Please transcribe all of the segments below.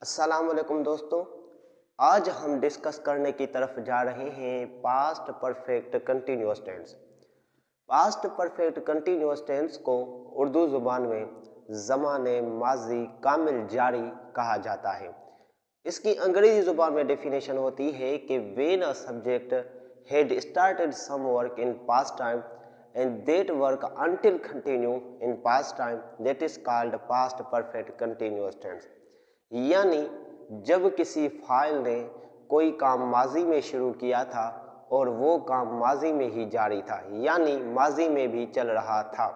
अस्सलाम वालेकुम दोस्तों। आज हम डिस्कस करने की तरफ जा रहे हैं past perfect continuous tense. Past perfect continuous tense को उर्दू ज़ुबान में ज़माने माजी कामिल जारी कहा जाता है। इसकी अंग्रेजी ज़ुबान में डेफिनेशन होती है कि when a subject had started some work in past time and that work until continue in past time that is called past perfect continuous tense. यानी जब किसी फाइल ने कोई काम माजी में शुरू किया था और वो काम माजी में ही जारी था, यानी माजी में भी चल रहा था,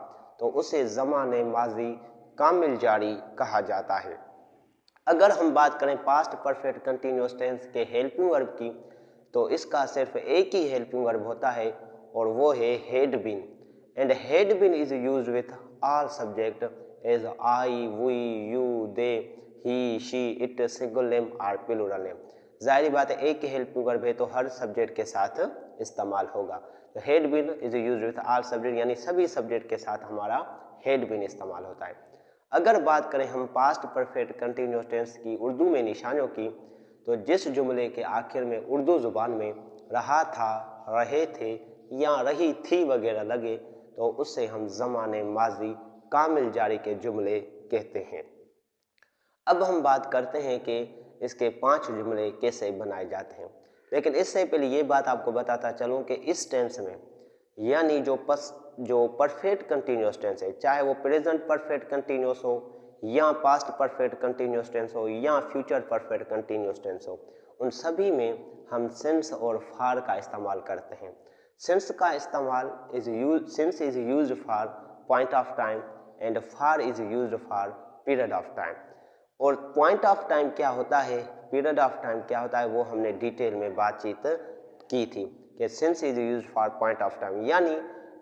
तो उसे ज़माने माजी कामिल जारी कहा जाता है। अगर हम बात करें पास्ट परफेक्ट कंटिन्यूअस टेंस के हेल्पिंग वर्ब की, तो इसका सिर्फ एक ही हेल्पिंग वर्ब होता है और वो है had been. And had been is used with all subject as I, we, you, they, he, she, it, single name और प्लूरल नेम। जाहिर बात है एक ही हेल्पिंग वर्ब है तो हर सब्जेक्ट के साथ इस्तेमाल होगा। तो had been is used with all subject, यानी सभी सब्जेक्ट के साथ हमारा हैड बीन इस्तेमाल होता है। अगर बात करें हम पास्ट परफेक्ट कंटिन्यूअस टेंस की उर्दू में निशानियों की, तो जिस जुमले के आखिर में उर्दू ज़ुबान में रहा था, रहे थे या रही थी वगैरह लगे, तो उससे हम ज़माने माजी कामिल जारी के जुमले कहते हैं। अब हम बात करते हैं कि इसके 5 जुमले कैसे बनाए जाते हैं, लेकिन इससे पहले ये बात आपको बताता चलूँ कि इस टेंस में यानी जो परफेक्ट कंटिन्यूअस टेंस है, चाहे वो प्रेजेंट परफेक्ट कंटिन्यूअस हो या पास्ट परफेक्ट कंटिन्यूअस टेंस हो या फ्यूचर परफेक्ट कंटिन्यूअस टेंस हो, उन सभी में हम सिंस और फार का इस्तेमाल करते हैं। सिंस का इस्तेमाल since is used for point of time and far is used for period of time. और पॉइंट ऑफ टाइम क्या होता है, पीरियड ऑफ टाइम क्या होता है, वो हमने डिटेल में बातचीत की थी कि since is used for point of time, यानी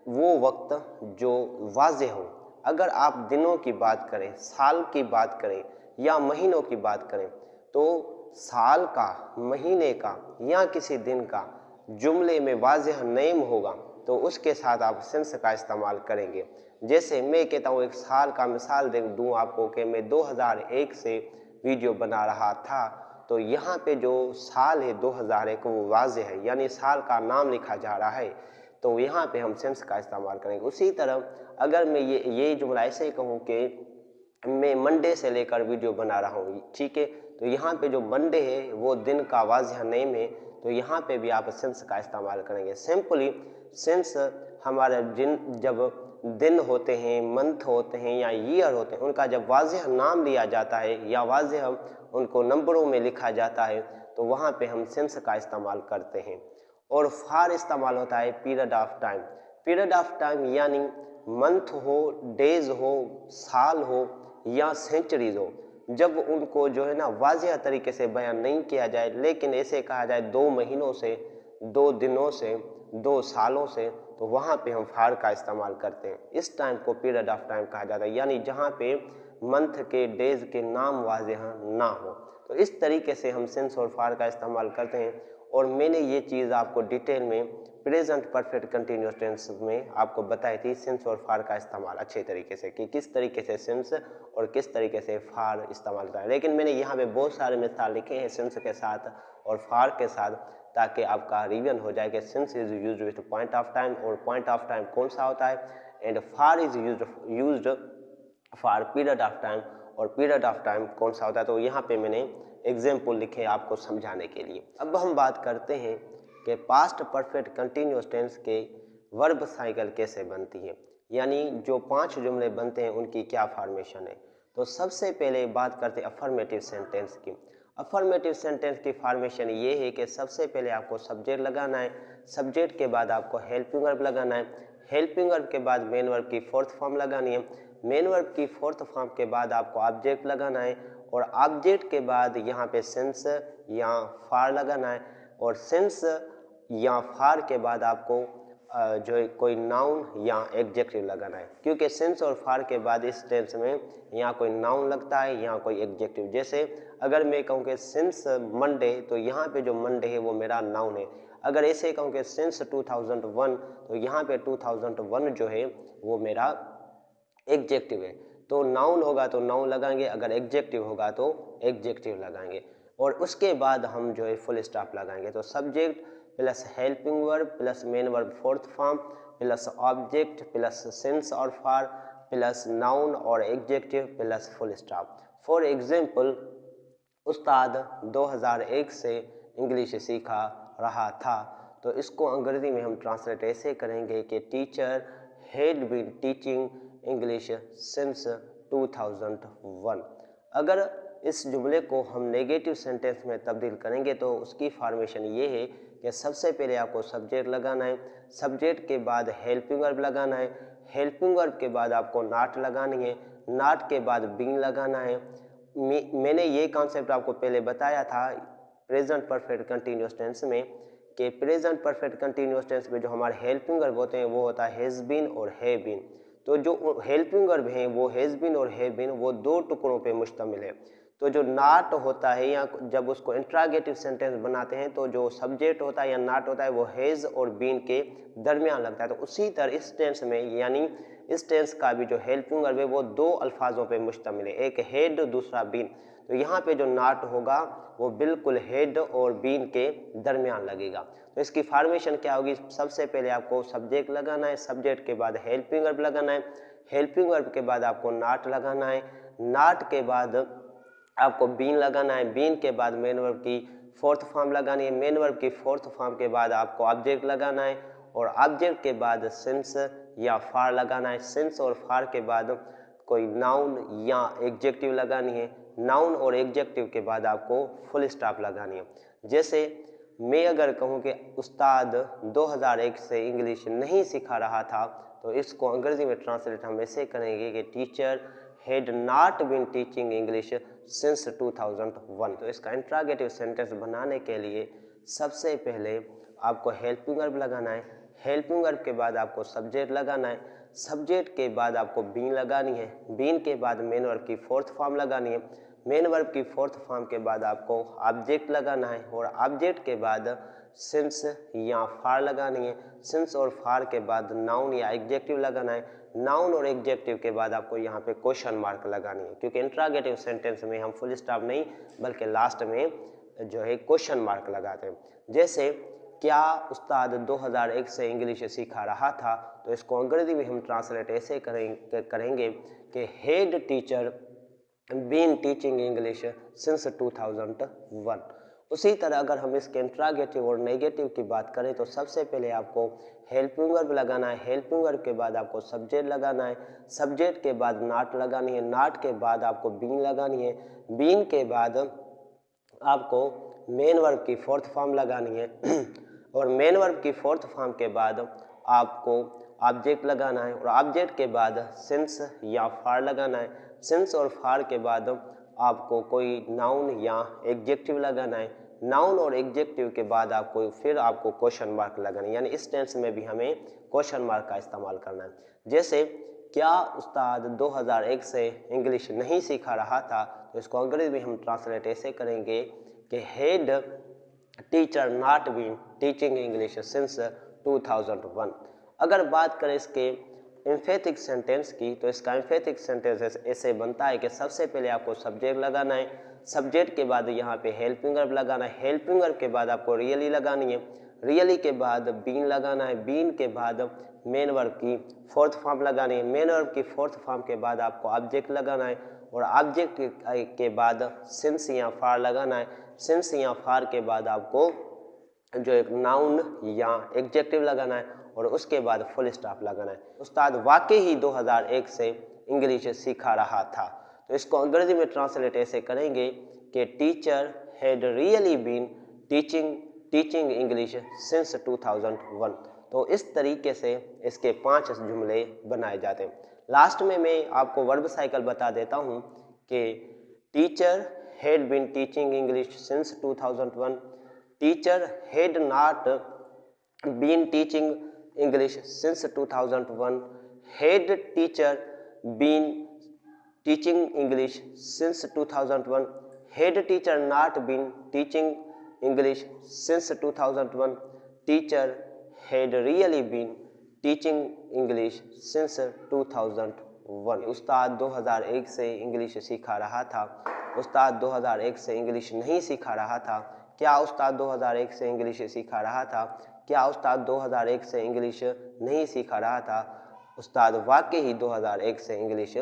वो वक्त जो वाज़ेह हो। अगर आप दिनों की बात करें, साल की बात करें या महीनों की बात करें, तो साल का, महीने का या किसी दिन का जुमले में वाज़ेह नेम होगा तो उसके साथ आप सिंस का इस्तेमाल करेंगे। जैसे मैं कहता हूँ, एक साल का मिसाल दूँ आपको कि मैं 2001 से वीडियो बना रहा था, तो यहाँ पे जो साल है 2001 वो वाज़ेह है, यानी साल का नाम लिखा जा रहा है, तो यहाँ पे हम सिंस का इस्तेमाल करेंगे। उसी तरह अगर मैं ये जुमला ऐसे कहूँ कि मैं मंडे से लेकर वीडियो बना रहा हूँ, ठीक है, तो यहाँ पे जो मंडे है वो दिन का वाज़ेह नेम है, तो यहाँ पे भी आप सिंस का इस्तेमाल करेंगे। सिंपली सिंस हमारे जब दिन होते हैं, मंथ होते हैं या ईयर होते हैं, उनका जब वाज़ेह नाम लिया जाता है या वाज़ेह उनको नंबरों में लिखा जाता है, तो वहाँ पे हम सिंस का इस्तेमाल करते हैं। और फार इस्तेमाल होता है period of time. Period of time यानी मंथ हो, डेज हो, साल हो या सेंचुरीज हो, जब उनको जो है ना वाज़ेह तरीके से बयान नहीं किया जाए, लेकिन ऐसे कहा जाए 2 महीनों से, 2 दिनों से, 2 सालों से, तो वहाँ पे हम फार का इस्तेमाल करते हैं। इस टाइम को पीरियड ऑफ टाइम कहा जाता है, यानी जहाँ पे मंथ के, डेज के नाम वाज़ेह ना हो। तो इस तरीके से हम सिंस और फार का इस्तेमाल करते हैं। और मैंने ये चीज़ आपको डिटेल में प्रेजेंट परफेक्ट कंटिन्यूअस टेंस में आपको बताई थी, सिंस और फार का इस्तेमाल अच्छे तरीके से, कि किस तरीके से सिंस और किस तरीके से फार इस्तेमाल करें। लेकिन मैंने यहाँ पे बहुत सारे मिसाल लिखे हैं सिंस के साथ और फार के साथ, ताकि आपका रिवीजन हो जाए कि since is used with point of time और पॉइंट ऑफ टाइम कौन सा होता है, and far is used for period of time और पीरियड ऑफ टाइम कौन सा होता है। तो यहाँ पे मैंने एग्जाम्पल लिखे आपको समझाने के लिए। अब हम बात करते हैं कि पास्ट परफेक्ट कंटिन्यूअस टेंस के वर्ब साइकिल कैसे बनती है, यानी जो 5 जुमले बनते हैं उनकी क्या फॉर्मेशन है। तो सबसे पहले बात करते हैं अफर्मेटिव सेंटेंस की। अफर्मेटिव सेंटेंस की फॉर्मेशन ये है कि सबसे पहले आपको सब्जेक्ट लगाना है, सब्जेक्ट के बाद आपको हेल्पिंग वर्ब लगाना है, हेल्पिंग वर्ब के बाद मेन वर्ब की 4th फॉर्म लगानी है, मेन वर्ब की 4th फॉर्म के बाद आपको ऑब्जेक्ट लगाना है, और ऑब्जेक्ट के बाद यहाँ पे सिंस या फार लगाना है, और सिंस या फार के बाद आपको जो कोई नाउन या एडजेक्टिव लगाना है, क्योंकि सिंस और फार के बाद इस टेंस में यहाँ कोई नाउन लगता है, यहाँ कोई एडजेक्टिव। जैसे अगर मैं कहूँ कि सिंस मंडे, तो यहाँ पे जो मंडे है वो मेरा नाउन है। अगर ऐसे कहूँ कि सिंस 2001, तो यहाँ पे 2001 जो है वो मेरा एडजेक्टिव है। तो नाउन होगा तो नाउन लगाएंगे, अगर एग्जेक्टिव होगा तो एग्जेक्टिव लगाएंगे, और उसके बाद हम जो है फुल स्टॉप लगाएंगे। तो subject plus helping verb plus main verb fourth form plus object plus since और फॉर प्लस नाउन और executive plus full stop. For example, उस्ताद 2001 से इंग्लिश सीखा रहा था, तो इसको अंग्रेजी में हम ट्रांसलेट ऐसे करेंगे कि teacher had been teaching English since 2001। अगर इस जुमले को हम नेगेटिव सेंटेंस में तब्दील करेंगे तो उसकी फॉर्मेशन ये है कि सबसे पहले आपको सब्जेक्ट लगाना है, सब्जेक्ट के बाद हेल्पिंग वर्ब लगाना है, हेल्पिंग वर्ब के बाद आपको नॉट लगानी है, नॉट के बाद बीन लगाना है। मैंने ये कॉन्सेप्ट आपको पहले बताया था प्रेजेंट परफेक्ट कंटिन्यूअस टेंस में कि प्रेजेंट परफेक्ट कंटिन्यूअस टेंस में जो हमारे हेल्पिंग वर्ब होते हैं वो होता है हैज़ बीन और है बीन। तो जो हेल्पिंग वर्ब हैं वो हैज़ बीन और है बीन वो दो टुकड़ों पे मुश्तमिल है। तो जो नॉट होता है या जब उसको इंट्रागेटिव सेंटेंस बनाते हैं तो जो सब्जेक्ट होता है या नॉट होता है वो हैज़ और बीन के दरमियान लगता है। तो उसी तरह इस टेंस में यानी इस टेंस का भी जो हेल्पिंग वर्ब है वो दो अल्फाजों पे मुश्तमिल है, एक हेड दूसरा बीन। तो यहाँ पे जो नॉट होगा वो बिल्कुल हेड और बीन के दरमियान लगेगा। तो इसकी फॉर्मेशन क्या होगी, सबसे पहले आपको सब्जेक्ट लगाना है, सब्जेक्ट के बाद हेल्पिंग वर्ब लगाना है, हेल्पिंग वर्ब के बाद आपको नॉट लगाना है, नॉट के बाद आपको बीन लगाना है, बीन के बाद मेन वर्ब की फोर्थ फॉर्म लगानी है, मेन वर्ब की फोर्थ फॉर्म के बाद आपको ऑब्जेक्ट लगाना है और ऑब्जेक्ट के बाद सिंस या फॉर लगाना है, सिंस और फॉर के बाद कोई नाउन या एग्जेक्टिव लगानी है, नाउन और एग्जेक्टिव के बाद आपको फुल स्टॉप लगानी है। जैसे मैं अगर कहूँ कि उस्ताद 2001 से इंग्लिश नहीं सिखा रहा था, तो इसको अंग्रेजी में ट्रांसलेट हम ऐसे करेंगे कि teacher had not been teaching English since 2001। तो इसका इंट्रागेटिव सेंटेंस बनाने के लिए सबसे पहले आपको हेल्पिंग वर्ब लगाना है, हेल्पिंग वर्ब के बाद आपको सब्जेक्ट लगाना है, सब्जेक्ट के बाद आपको बीन लगानी है, बीन के बाद मेन वर्ब की फोर्थ फॉर्म लगानी है, मेन वर्ब की फोर्थ फॉर्म के बाद आपको ऑब्जेक्ट लगाना है और ऑब्जेक्ट के बाद सिंस या फॉर लगानी है, सिंस और फॉर के बाद नाउन या एग्जेक्टिव लगाना है, नाउन और एग्जेक्टिव के बाद आपको यहाँ पे क्वेश्चन मार्क लगानी है, क्योंकि इंट्रागेटिव सेंटेंस में हम फुल स्टॉप नहीं बल्कि लास्ट में जो है क्वेश्चन मार्क लगाते हैं। जैसे क्या उस्ताद 2001 से इंग्लिश सीखा रहा था, तो इसको अंग्रेजी में हम ट्रांसलेट ऐसे करेंगे कि head teacher been teaching English since 2001। उसी तरह अगर हम इसके इंट्रागेटिव और नेगेटिव की बात करें तो सबसे पहले आपको हेल्पिंग वर्ब लगाना है, हेल्पिंग वर्ब के बाद आपको सब्जेक्ट लगाना है, सब्जेक्ट के बाद नॉट लगानी है, नॉट के बाद आपको बीन लगानी है, बीन के बाद आपको मेन वर्ब की फोर्थ फॉर्म लगानी है और मेन वर्ब की फोर्थ फॉर्म के बाद आपको ऑब्जेक्ट लगाना है और ऑब्जेक्ट के बाद सिंस या फॉर लगाना है, सिंस और फॉर के बाद आपको कोई नाउन या एग्जेक्टिव लगाना है, नाउन और एग्जेक्टिव के बाद आपको क्वेश्चन मार्क लगाना है, यानी इस टेंस में भी हमें क्वेश्चन मार्क का इस्तेमाल करना है। जैसे क्या उस्ताद 2001 से इंग्लिश नहीं सीखा रहा था, तो इसको अंग्रेजी में हम ट्रांसलेट ऐसे करेंगे कि head teacher not been teaching English since 2001। अगर बात करें इसके एम्फेटिक सेंटेंस की, तो इसका एम्फेटिक सेंटेंस ऐसे बनता है कि सबसे पहले आपको सब्जेक्ट लगाना है, सब्जेक्ट के बाद यहाँ पे हेल्पिंग वर्ब लगाना है, हेल्पिंग वर्ब के बाद आपको रियली लगानी है, रियली के बाद बीन लगाना है, बीन के बाद मेन वर्ब की फोर्थ फॉर्म लगानी है, मेन वर्ब की फोर्थ फॉर्म के बाद आपको ऑब्जेक्ट लगाना है और ऑब्जेक्ट के बाद सिंस या फॉर लगाना है, सिंस या फॉर के बाद आपको जो एक नाउन या एग्जेक्टिव लगाना है और उसके बाद फुल स्टॉप लगाना है। उस्ताद वाकई ही 2001 से इंग्लिश सीखा रहा था, तो इसको अंग्रेजी में ट्रांसलेट ऐसे करेंगे कि teacher had really been teaching English since 2001। तो इस तरीके से इसके 5 जुमले बनाए जाते हैं। लास्ट में मैं आपको वर्ब साइकिल बता देता हूँ कि teacher had been teaching English since 2001, teacher had not been teaching English since 2001, had teacher been teaching English since 2001, had teacher not been teaching English since 2001, teacher had really been teaching English since 2001। 1। उस्ताद 2001 से English सिखा रहा था। उस्ताद 2001 से English नहीं सिखा रहा था। क्या उस्ताद 2001 से इंग्लिश सिखा रहा था? क्या उस्ताद 2001 से इंग्लिश नहीं सिखा रहा था? उस्ताद वाकई ही 2001 से इंग्लिश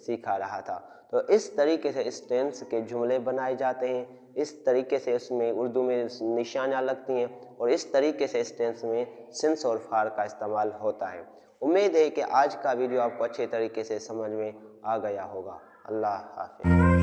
सिखा रहा था। तो इस तरीके से इस टेंस के जुमले बनाए जाते हैं, इस तरीके से इसमें उर्दू में निशानियाँ लगती हैं और इस तरीके से इस टेंस में सिंस और फार का इस्तेमाल होता है। उम्मीद है कि आज का वीडियो आपको अच्छे तरीके से समझ में आ गया होगा। अल्लाह हाफ़िज़।